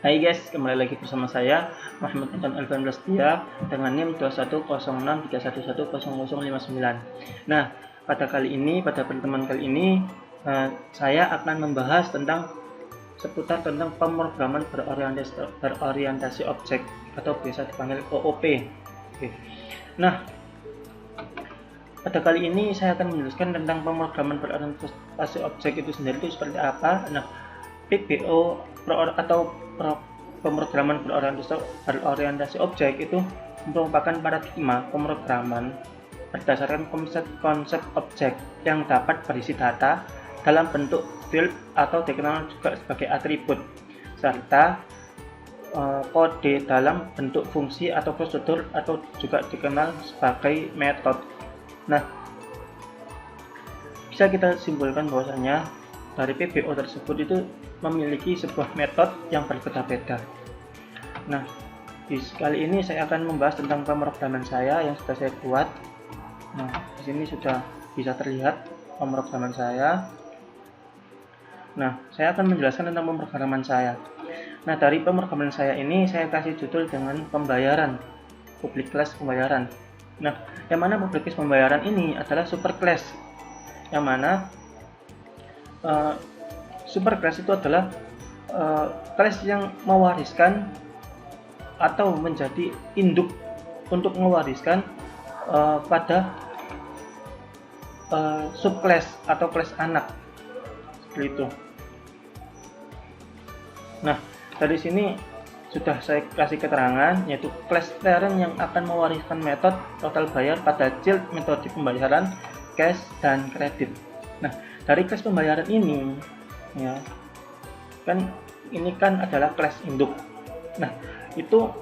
Hai guys, kembali lagi bersama saya Muhammad Intan Alvan Blastia dengan NIM 210631100059. Nah, pada pertemuan kali ini saya akan membahas seputar tentang pemrograman berorientasi objek atau biasa dipanggil OOP. Oke. Nah, pada kali ini saya akan menjelaskan tentang pemrograman berorientasi objek itu sendiri itu seperti apa. Nah, PBO atau pemrograman berorientasi objek itu merupakan paradigma pemrograman berdasarkan konsep objek yang dapat berisi data dalam bentuk field atau dikenal juga sebagai atribut serta kode dalam bentuk fungsi atau prosedur atau juga dikenal sebagai metode. Nah, bisa kita simpulkan bahwasanya dari PBO tersebut itu memiliki sebuah metode yang berbeda-beda. Nah, kali ini saya akan membahas tentang pemrograman saya yang sudah saya buat. Nah, di sini sudah bisa terlihat pemrograman saya. Nah, saya akan menjelaskan tentang pemrograman saya. Nah, dari pemrograman saya ini saya kasih judul dengan pembayaran, public class pembayaran. Nah, yang mana public class pembayaran ini adalah super class, yang mana super class itu adalah class yang mewariskan atau menjadi induk untuk mewariskan pada subclass atau class anak seperti itu. Nah, dari sini sudah saya kasih keterangan yaitu class parent yang akan mewariskan metode total bayar pada child metode pembayaran cash dan kredit. Nah, dari kelas pembayaran ini ya ini kan adalah kelas induk. Nah, itu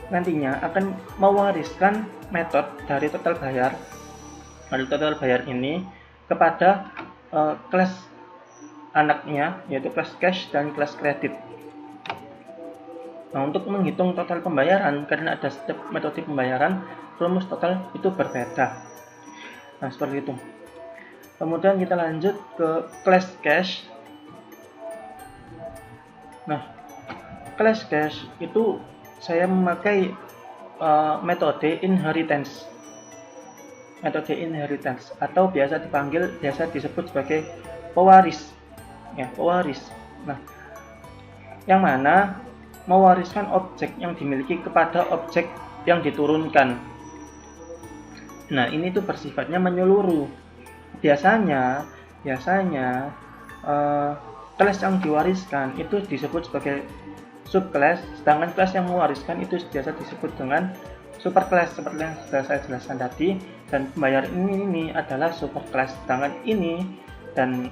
nantinya akan mewariskan metode dari total bayar ini kepada kelas anaknya yaitu kelas cash dan kelas kredit. Nah, untuk menghitung total pembayaran karena ada setiap metode pembayaran rumus total itu berbeda. Nah, seperti itu. Kemudian kita lanjut ke class cash. Nah, class cash itu saya memakai metode inheritance. Metode inheritance atau biasa disebut sebagai pewaris. Ya, pewaris. Nah, yang mana mewariskan objek yang dimiliki kepada objek yang diturunkan. Nah, ini tuh bersifatnya menyeluruh. Biasanya kelas yang diwariskan itu disebut sebagai subclass, sedangkan kelas yang mewariskan itu biasa disebut dengan superclass seperti yang sudah saya jelaskan tadi. Dan pembayar ini adalah superclass, sedangkan ini dan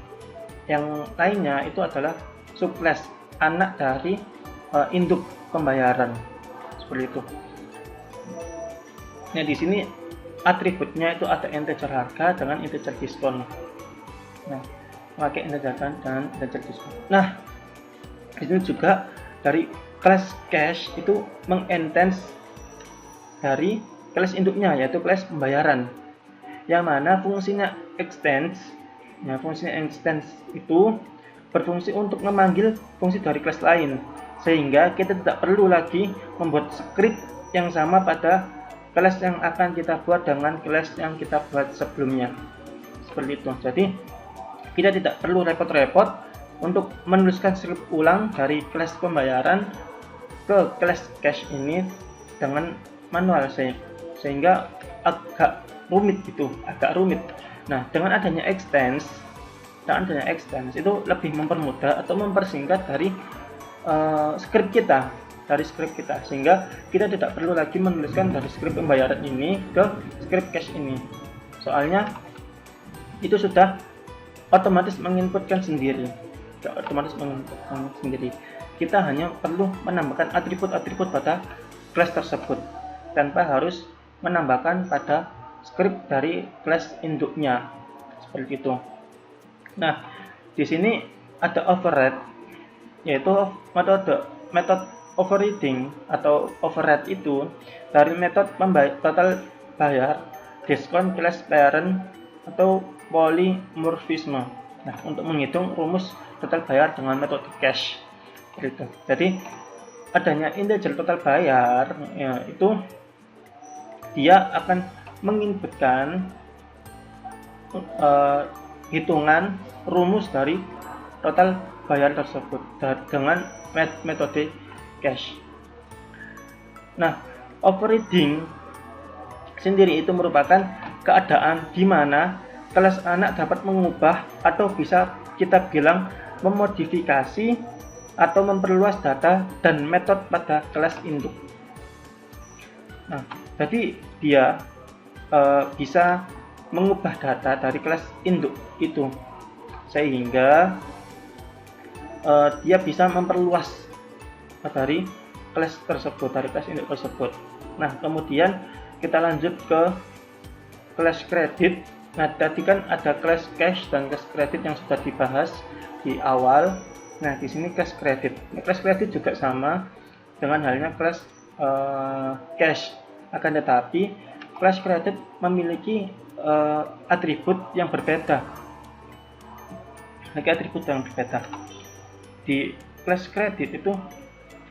yang lainnya itu adalah subclass, anak dari induk pembayaran seperti itu. Nah, di sini atributnya itu ada integer harga dengan integer diskon. Nah, pakai integer dan integer diskon. Nah, ini juga dari kelas cash itu mengentense dari kelas induknya yaitu kelas pembayaran, yang mana fungsinya extends. Nah, fungsinya extends itu berfungsi untuk memanggil fungsi dari kelas lain, sehingga kita tidak perlu lagi membuat script yang sama pada kelas yang akan kita buat dengan kelas yang kita buat sebelumnya seperti itu. Jadi kita tidak perlu repot-repot untuk menuliskan script ulang dari kelas pembayaran ke kelas cash ini dengan manual sehingga agak rumit. Nah, dengan adanya extends itu lebih mempermudah atau mempersingkat dari script kita, sehingga kita tidak perlu lagi menuliskan dari script pembayaran ini ke script cash ini. Soalnya itu sudah otomatis menginputkan sendiri. Kita hanya perlu menambahkan atribut-atribut pada kelas tersebut tanpa harus menambahkan pada script dari kelas induknya seperti itu. Nah, di sini ada override, yaitu metode overriding atau override itu dari metode total bayar, diskon class parent atau polymorphisme. Nah, untuk menghitung rumus total bayar dengan metode cash. Gitu. Jadi adanya integer total bayar ya, itu dia akan menginputkan hitungan rumus dari total bayar tersebut dengan metode cash. Nah, overriding sendiri itu merupakan keadaan di mana kelas anak dapat mengubah atau bisa kita bilang memodifikasi atau memperluas data dan metode pada kelas induk. Nah, jadi dia bisa mengubah data dari kelas induk itu sehingga dia bisa memperluas dari kelas tersebut, dari kelas induk tersebut. Nah, kemudian kita lanjut ke kelas kredit. Nah, tadi kan ada kelas cash dan kelas kredit yang sudah dibahas di awal. Nah, di sini kelas kredit. Nah, kelas kredit juga sama dengan halnya kelas cash. Akan tetapi kelas kredit memiliki atribut yang berbeda. Memiliki atribut yang berbeda. Di kelas kredit itu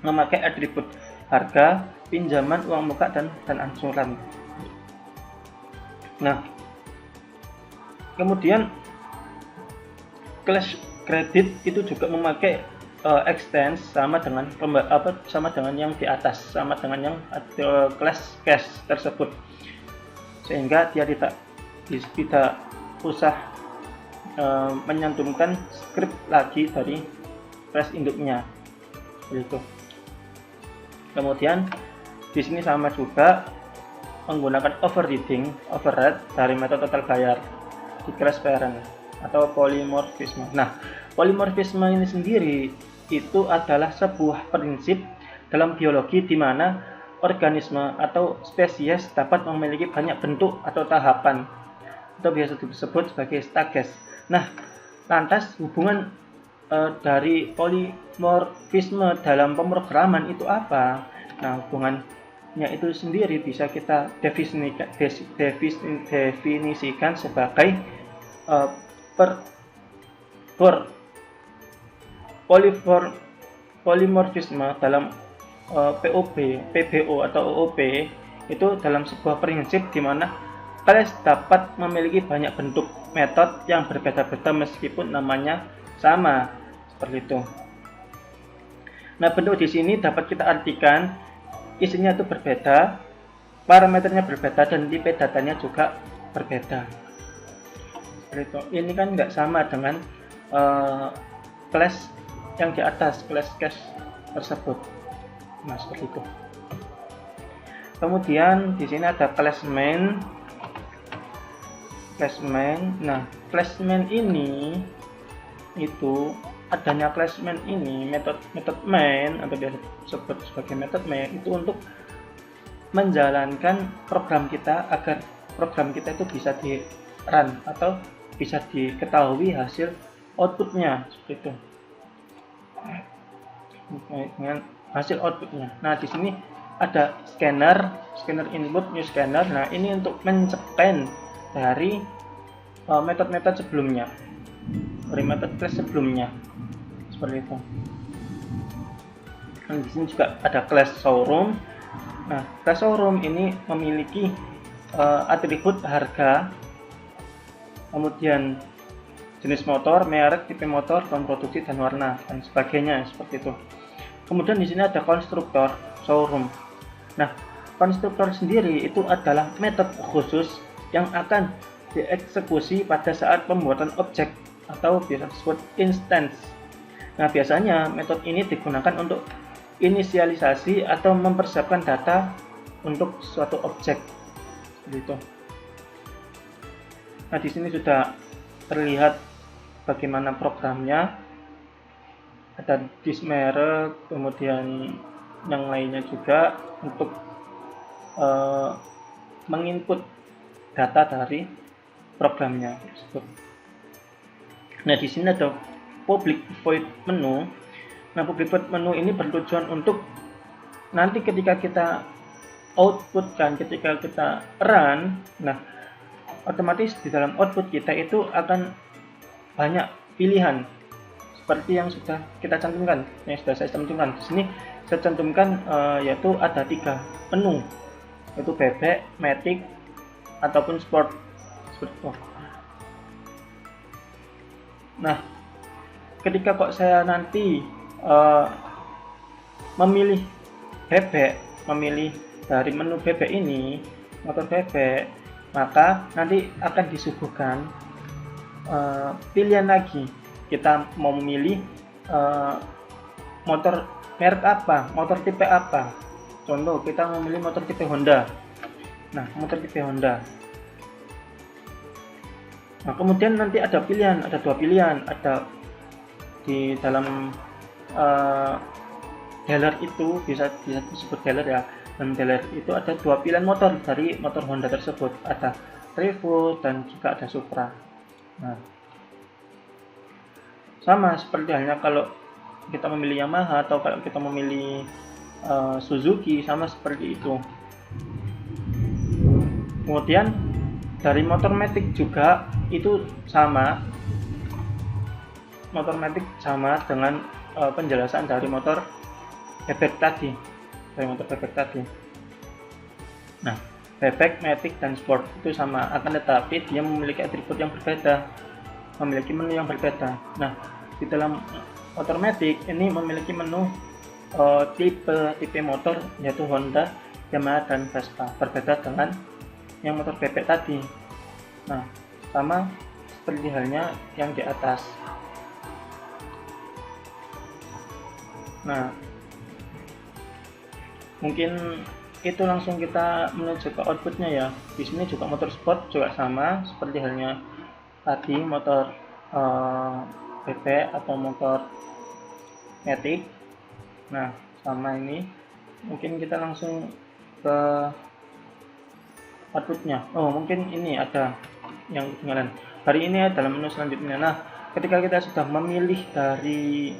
memakai atribut harga, pinjaman, uang muka, dan angsuran. Nah, kemudian kelas kredit itu juga memakai extends sama dengan yang di atas, sama dengan yang kelas cash tersebut, sehingga dia tidak usah menyantumkan script lagi dari kelas induknya, begitu. Kemudian di sini sama juga menggunakan overriding dari metode total bayar di kelas parent atau polymorphisme. Nah, polymorphisme ini sendiri itu adalah sebuah prinsip dalam biologi di mana organisme atau spesies dapat memiliki banyak bentuk atau tahapan atau biasa disebut sebagai stages. Nah, lantas hubungan dari polymorphisme dalam pemrograman itu apa? Nah, hubungannya itu sendiri bisa kita definisikan sebagai polymorphisme dalam PBO atau OOP itu dalam sebuah prinsip di mana kelas dapat memiliki banyak bentuk metode yang berbeda-beda meskipun namanya sama, seperti itu. Nah, bentuk di sini dapat kita artikan isinya itu berbeda, parameternya berbeda, dan tipe datanya juga berbeda. Seperti itu. Ini kan nggak sama dengan kelas yang di atas, kelas cash tersebut. Nah, seperti itu. Kemudian di sini ada class main. Nah, class main ini itu adanya class main ini, metode main atau biasa disebut sebagai metode main itu untuk menjalankan program kita agar program kita itu bisa di run atau bisa diketahui hasil outputnya, seperti itu. Dengan hasil outputnya. Nah, di sini ada scanner input, new scanner. Nah, ini untuk men-scan dari metode-metode sebelumnya, dari metode class sebelumnya, seperti itu. Dan di sini juga ada class showroom. Nah, class showroom ini memiliki atribut harga, kemudian jenis motor, merek, tipe motor, tahun produksi, dan warna, dan sebagainya, seperti itu. Kemudian di sini ada konstruktor showroom. Nah, konstruktor sendiri itu adalah metode khusus yang akan dieksekusi pada saat pembuatan objek atau biasa disebut instance. Nah, biasanya metode ini digunakan untuk inisialisasi atau mempersiapkan data untuk suatu objek, gitu. Nah, di sini sudah terlihat bagaimana programnya. Ada disk merek, kemudian yang lainnya juga untuk menginput data dari programnya tersebut. Nah, di sini ada public void menu. Nah, public void menu ini bertujuan untuk nanti ketika kita outputkan, ketika kita run, nah otomatis di dalam output kita itu akan banyak pilihan, seperti yang sudah kita cantumkan, yang sudah saya cantumkan di sini. Saya cantumkan yaitu ada 3 menu, yaitu bebek, matic, ataupun sport seperti itu. Nah, ketika kok saya nanti memilih bebek, memilih dari menu bebek ini, motor bebek, maka nanti akan disuguhkan pilihan lagi. Kita mau memilih motor merek apa, motor tipe apa. Contoh, kita memilih motor tipe Honda. Nah, motor tipe Honda. Nah, kemudian nanti ada pilihan, ada 2 pilihan, ada di dalam dealer itu, bisa disebut dealer ya. Dalam dealer itu ada 2 pilihan motor dari motor Honda tersebut, ada Trevo dan juga ada Supra. Nah, sama seperti halnya kalau kita memilih Yamaha atau kalau kita memilih Suzuki, sama seperti itu. Kemudian dari motor matic juga itu sama, motor matic sama dengan penjelasan dari motor bebek tadi, Nah, bebek, matic, dan sport itu sama, akan tetapi dia memiliki atribut yang berbeda, memiliki menu yang berbeda. Nah, di dalam motor matic ini memiliki menu tipe motor yaitu Honda, Yamaha, dan Vespa, berbeda dengan yang motor bebek tadi. Nah, sama seperti halnya yang di atas. Nah, mungkin itu langsung kita menuju ke outputnya ya. Di sini juga motor sport juga sama seperti halnya tadi motor bebek atau motor matic. Nah, sama ini. Mungkin kita langsung ke outputnya. Oh, mungkin ini ada yang ketinggalan. Hari ini dalam menu selanjutnya. Nah, ketika kita sudah memilih dari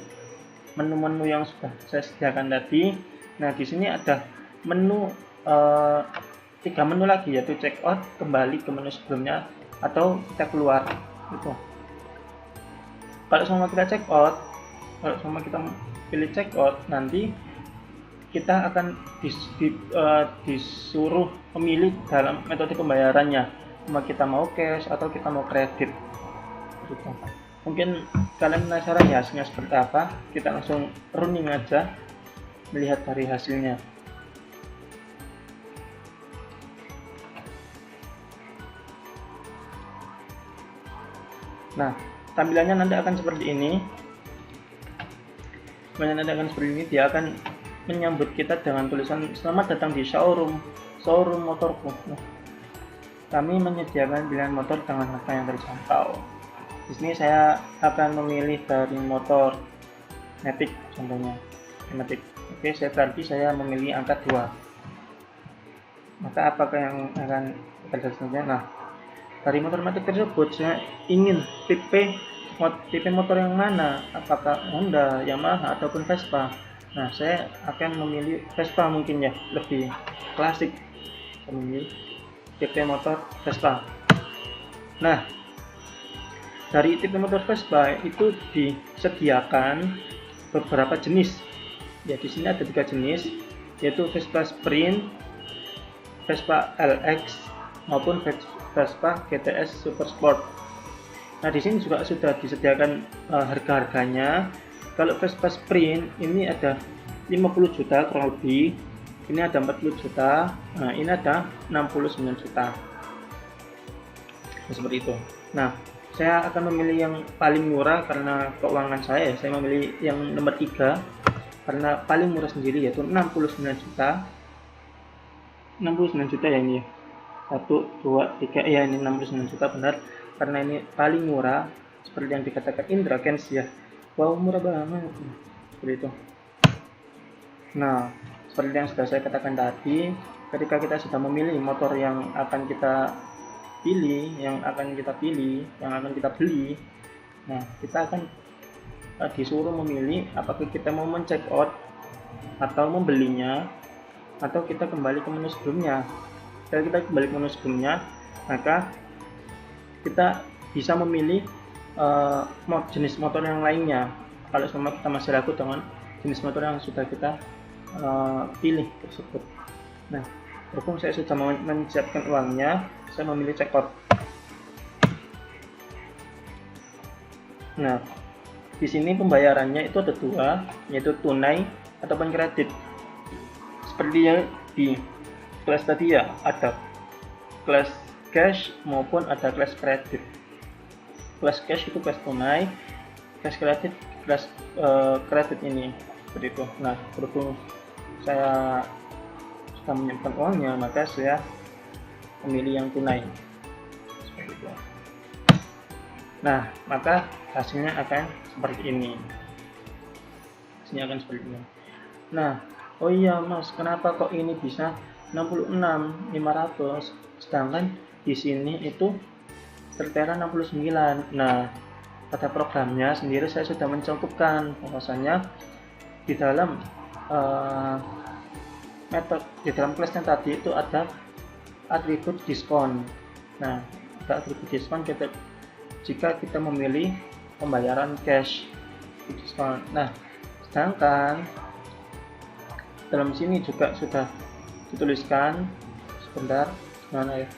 menu-menu yang sudah saya sediakan tadi, nah di sini ada menu 3 menu lagi, yaitu check out, kembali ke menu sebelumnya, atau kita keluar. Itu. Kalau sama kita check out, kalau sama kita pilih check out, nanti kita akan disuruh memilih dalam metode pembayarannya, kita mau cash atau kita mau kredit gitu. Mungkin kalian penasaran ya hasilnya seperti apa, kita langsung running aja melihat dari hasilnya. Nah, tampilannya nanti akan seperti ini. Dia akan menyambut kita dengan tulisan selamat datang di showroom motorku. Nah, kami menyediakan pilihan motor dengan harga yang terjangkau. Di sini saya akan memilih dari motor matic, contohnya matic. Oke, saya memilih angka 2. Maka apakah yang akan terjadi selanjutnya? Nah, dari motor matic tersebut saya ingin tipe motor yang mana, apakah Honda, Yamaha, ataupun Vespa. Nah, saya akan memilih Vespa, mungkin ya, lebih klasik. Saya memilih tipe motor Vespa. Nah, dari tipe motor Vespa itu disediakan beberapa jenis. Ya, di sini ada 3 jenis, yaitu Vespa Sprint, Vespa LX, maupun Vespa GTS Super Sport. Nah, di sini juga sudah disediakan harga-harganya. Kalau Vespa Sprint ini ada 50 juta kurang lebih, ini ada 40 juta, nah ini ada 69 juta. Seperti itu. Nah, saya akan memilih yang paling murah karena keuangan saya memilih yang nomor 3 karena paling murah sendiri, yaitu 69 juta. 69 juta ya ini ya. 1, 2, 3, ya ini 69 juta benar, karena ini paling murah seperti yang dikatakan Indra Kens ya. Wow, murah banget. Seperti itu. Nah, seperti yang sudah saya katakan tadi, ketika kita sudah memilih motor yang akan kita pilih, yang akan kita beli, nah kita akan disuruh memilih apakah kita mau men-check out atau membelinya, atau kita kembali ke menu sebelumnya. Kalau kita kembali ke menu sebelumnya, maka kita bisa memilih jenis motor yang lainnya. kalau semua kita masih ragu dengan jenis motor yang sudah kita pilih tersebut. Nah, berhubung saya sudah menyiapkan uangnya, saya memilih checkout. Nah, di sini pembayarannya itu ada dua, yaitu tunai ataupun kredit. Seperti yang di kelas tadi ya, ada kelas cash maupun ada kelas kredit. Kelas cash itu kelas tunai, kelas kredit kelas kredit ini seperti itu. Nah, berhubung saya sudah menyiapkan uangnya, maka saya memilih yang tunai seperti itu. Nah, maka hasilnya akan seperti ini. Nah, oh iya Mas, kenapa kok ini bisa 66.500 sedangkan di sini itu tertera 69. Nah, pada programnya sendiri saya sudah mencukupkan bahwasanya di dalam di dalam kelasnya tadi itu ada atribut diskon. Nah, ada atribut diskon jika kita memilih pembayaran cash diskon. Nah, sedangkan dalam sini juga sudah dituliskan, sebentar, mana ya,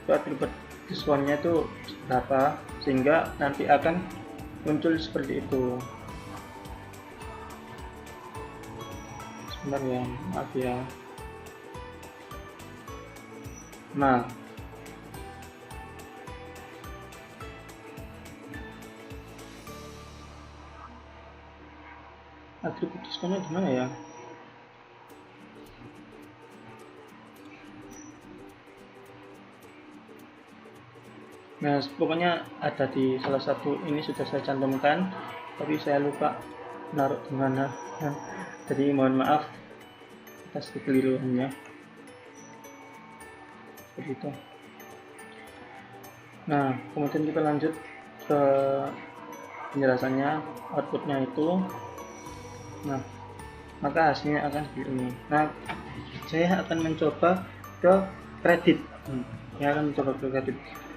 itu atribut diskonnya itu berapa, sehingga nanti akan muncul seperti itu. Sebentar ya, maaf ya. Nah, atribut diskonnya gimana ya? Nah, pokoknya ada di salah satu ini sudah saya cantumkan, tapi saya lupa naruh di mana. Jadi mohon maaf atas kekeliruannya. Seperti itu. Nah, kemudian kita lanjut ke penjelasannya, outputnya itu. Nah, maka hasilnya akan seperti ini. Nah, saya akan mencoba ke kredit.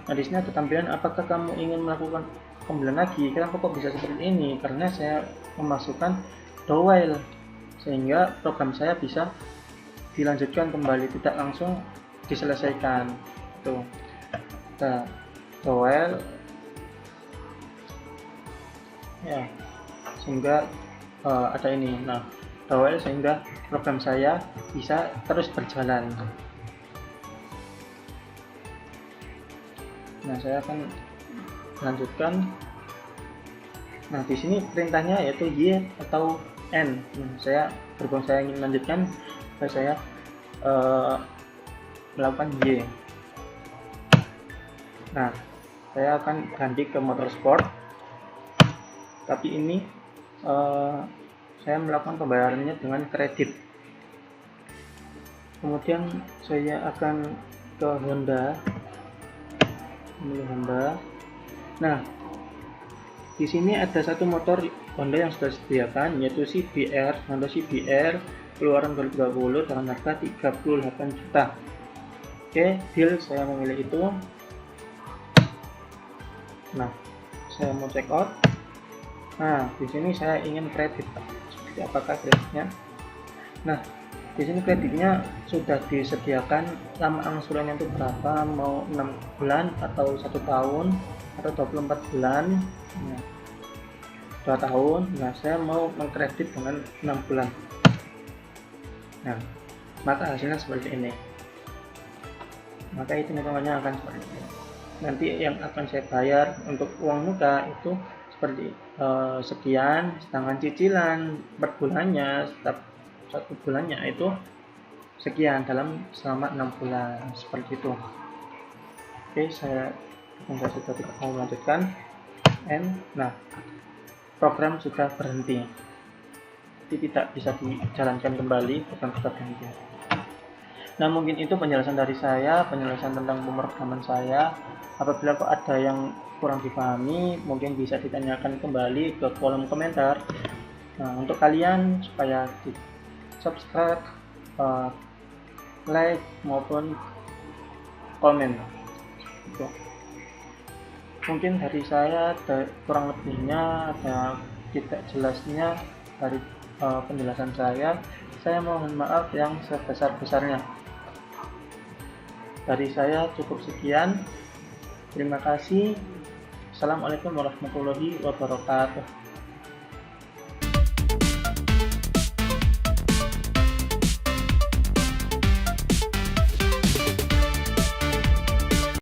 Nah, di sini ada tampilan apakah kamu ingin melakukan pembelian lagi. Kenapa kok bisa seperti ini? Karena saya memasukkan dowel sehingga program saya bisa dilanjutkan kembali, tidak langsung diselesaikan. Tuh, nah, dowel ya, sehingga ada ini. Nah, dowel sehingga program saya bisa terus berjalan. Nah, saya akan lanjutkan. Nah, di sini perintahnya yaitu Y atau N. Nah, berhubung saya ingin melanjutkan, saya melakukan Y. Nah, saya akan ganti ke motorsport, tapi ini saya melakukan pembayarannya dengan kredit. Kemudian saya akan ke Honda, memilih Honda. Nah, di sini ada satu motor Honda yang sudah disediakan, yaitu Honda CBR keluaran 2020 dengan harga 38 juta. Oke, deal, saya memilih itu. Nah, saya mau check out. Nah, di sini saya ingin kredit. Seperti apakah kreditnya? Nah, di sini kreditnya sudah disediakan. Lama angsurannya itu berapa? Mau 6 bulan atau 1 tahun atau 24 bulan? Nah, 2 tahun. Nah, saya mau mengkredit dengan 6 bulan. Nah, maka hasilnya seperti ini. Maka hitung-hitungannya akan seperti ini. Nanti yang akan saya bayar untuk uang muka itu seperti sekian, sedangkan cicilan per bulannya, setiap 1 bulannya itu sekian selama 6 bulan, seperti itu. Oke, saya sudah tidak mau melanjutkan. Nah, program sudah berhenti, jadi tidak bisa dijalankan kembali, program sudah berhenti. Nah, mungkin itu penjelasan dari saya, penjelasan tentang pemrograman saya. Apabila kok ada yang kurang dipahami, mungkin bisa ditanyakan kembali ke kolom komentar. Nah, untuk kalian supaya di subscribe, like maupun komen. Mungkin dari saya kurang lebihnya ada tidak jelasnya dari penjelasan saya. Saya mohon maaf yang sebesar-besarnya. Dari saya cukup sekian. Terima kasih. Assalamualaikum warahmatullahi wabarakatuh.